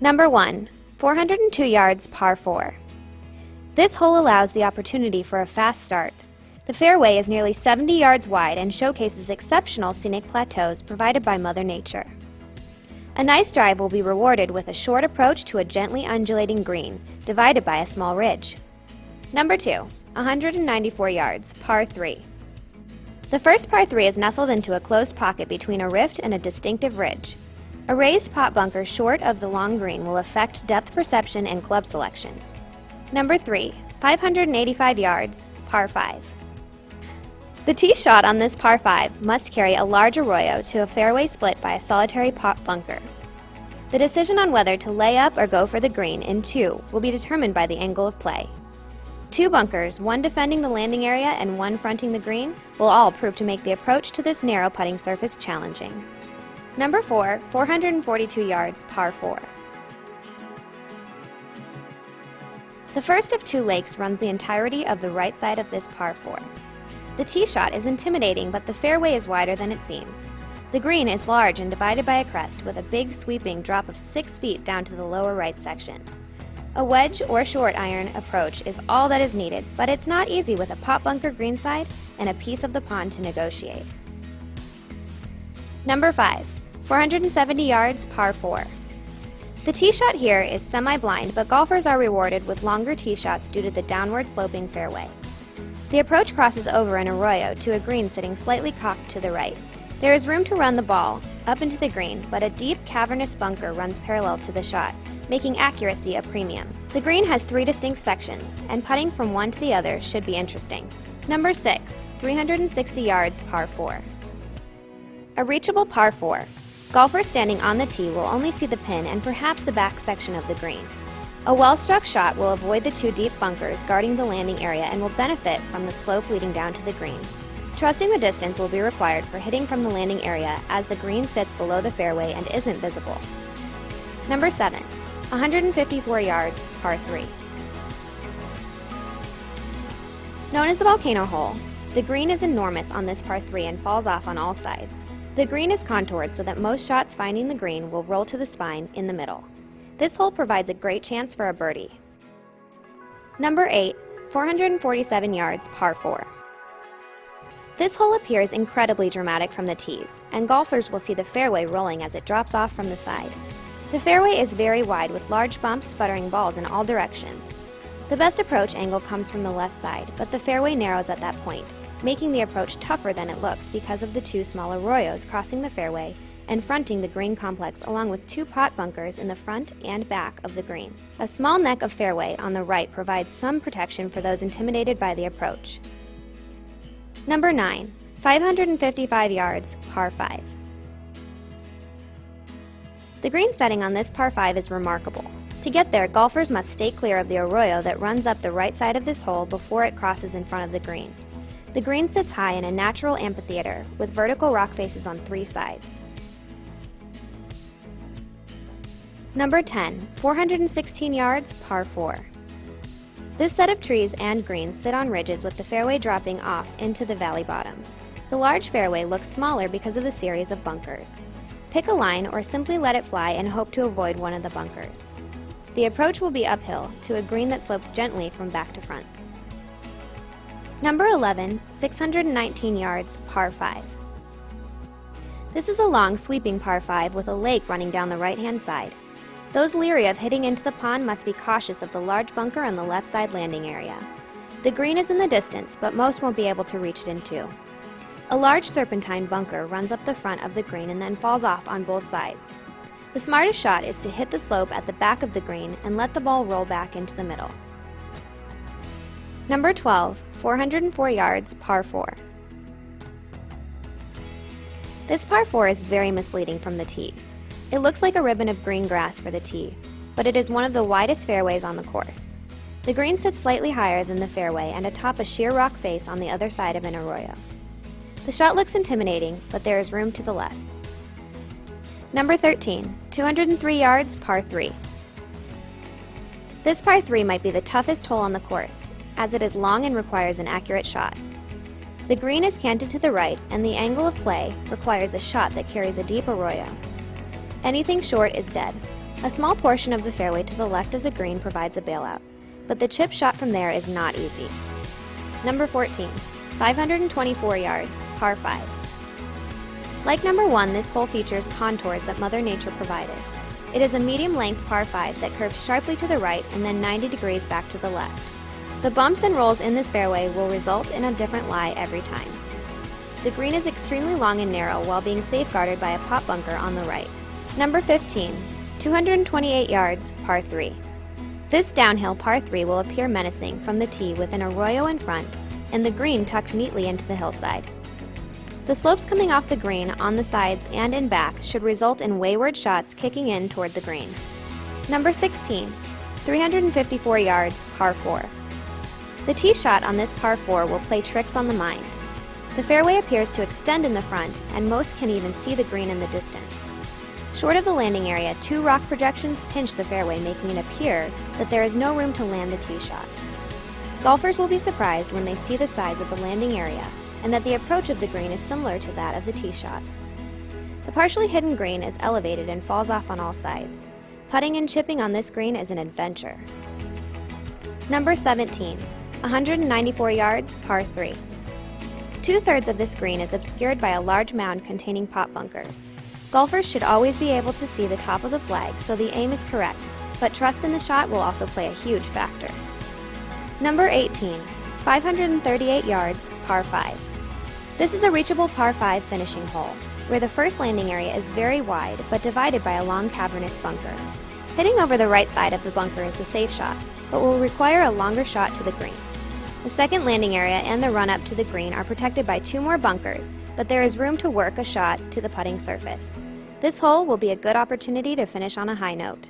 Number 1. 402 yards, par 4. This hole allows the opportunity for a fast start. The fairway is nearly 70 yards wide and showcases exceptional scenic plateaus provided by Mother Nature. A nice drive will be rewarded with a short approach to a gently undulating green, divided by a small ridge. Number 2. 194 yards, par 3. The first par 3 is nestled into a closed pocket between a rift and a distinctive ridge. A raised pot bunker short of the long green will affect depth perception and club selection. Number 3. 585 yards, par 5. The tee shot on this par 5 must carry a large arroyo to a fairway split by a solitary pot bunker. The decision on whether to lay up or go for the green in 2 will be determined by the angle of play. 2 bunkers, one defending the landing area and one fronting the green, will all prove to make the approach to this narrow putting surface challenging. Number 4. 442 yards, par 4. The first of 2 lakes runs the entirety of the right side of this par 4. The tee shot is intimidating, but the fairway is wider than it seems. The green is large and divided by a crest with a big sweeping drop of 6 feet down to the lower right section. A wedge or short iron approach is all that is needed, but it's not easy with a pot bunker greenside and a piece of the pond to negotiate. Number 5. 470 yards, par 4. The tee shot here is semi-blind, but golfers are rewarded with longer tee shots due to the downward sloping fairway. The approach crosses over an arroyo to a green sitting slightly cocked to the right. There is room to run the ball up into the green, but a deep, cavernous bunker runs parallel to the shot, making accuracy a premium. The green has 3 distinct sections, and putting from one to the other should be interesting. Number 6. 360 yards, par 4. A reachable par 4. Golfers standing on the tee will only see the pin and perhaps the back section of the green. A well-struck shot will avoid the 2 deep bunkers guarding the landing area and will benefit from the slope leading down to the green. Trusting the distance will be required for hitting from the landing area as the green sits below the fairway and isn't visible. Number 7. 154 yards, par 3. Known as the volcano hole, the green is enormous on this par 3 and falls off on all sides. The green is contoured so that most shots finding the green will roll to the spine in the middle. This hole provides a great chance for a birdie. Number 8. 447 yards, par 4. This hole appears incredibly dramatic from the tees, and golfers will see the fairway rolling as it drops off from the side. The fairway is very wide with large bumps sputtering balls in all directions. The best approach angle comes from the left side, but the fairway narrows at that point, making the approach tougher than it looks because of the 2 small arroyos crossing the fairway and fronting the green complex, along with 2 pot bunkers in the front and back of the green. A small neck of fairway on the right provides some protection for those intimidated by the approach. Number 9. 555 yards, par 5. The green setting on this par 5 is remarkable. To get there, golfers must stay clear of the arroyo that runs up the right side of this hole before it crosses in front of the green. The green sits high in a natural amphitheater with vertical rock faces on 3 sides. Number 10. 416 yards, par 4. This set of trees and greens sit on ridges with the fairway dropping off into the valley bottom. The large fairway looks smaller because of the series of bunkers. Pick a line or simply let it fly and hope to avoid one of the bunkers. The approach will be uphill to a green that slopes gently from back to front. Number 11. 619 yards, par 5. This is a long, sweeping par 5 with a lake running down the right-hand side. Those leery of hitting into the pond must be cautious of the large bunker on the left side landing area. The green is in the distance, but most won't be able to reach it in 2. A large serpentine bunker runs up the front of the green and then falls off on both sides. The smartest shot is to hit the slope at the back of the green and let the ball roll back into the middle. Number 12. 404 yards, par 4. This par 4 is very misleading from the tees. It looks like a ribbon of green grass for the tee, but it is one of the widest fairways on the course. The green sits slightly higher than the fairway and atop a sheer rock face on the other side of an arroyo. The shot looks intimidating, but there is room to the left. Number 13. 203 yards, par 3. This par 3 might be the toughest hole on the course, as it is long and requires an accurate shot. The green is canted to the right, and the angle of play requires a shot that carries a deep arroyo. Anything short is dead. A small portion of the fairway to the left of the green provides a bailout, but the chip shot from there is not easy. Number 14, 524 yards, par 5. Like number 1, this hole features contours that Mother Nature provided. It is a medium-length par 5 that curves sharply to the right and then 90 degrees back to the left. The bumps and rolls in this fairway will result in a different lie every time. The green is extremely long and narrow while being safeguarded by a pot bunker on the right. Number 15, 228 yards, par 3. This downhill par 3 will appear menacing from the tee with an arroyo in front and the green tucked neatly into the hillside. The slopes coming off the green on the sides and in back should result in wayward shots kicking in toward the green. Number 16, 354 yards, par 4. The tee shot on this par 4 will play tricks on the mind. The fairway appears to extend in the front, and most can even see the green in the distance. Short of the landing area, 2 rock projections pinch the fairway, making it appear that there is no room to land the tee shot. Golfers will be surprised when they see the size of the landing area and that the approach of the green is similar to that of the tee shot. The partially hidden green is elevated and falls off on all sides. Putting and chipping on this green is an adventure. Number 17, 194 yards, par 3. 2/3 of this green is obscured by a large mound containing pot bunkers. Golfers should always be able to see the top of the flag, so the aim is correct, but trust in the shot will also play a huge factor. Number 18, 538 yards, par 5. This is a reachable par 5 finishing hole, where the first landing area is very wide but divided by a long cavernous bunker. Hitting over the right side of the bunker is the safe shot, but will require a longer shot to the green. The second landing area and the run-up to the green are protected by 2 more bunkers, but there is room to work a shot to the putting surface. This hole will be a good opportunity to finish on a high note.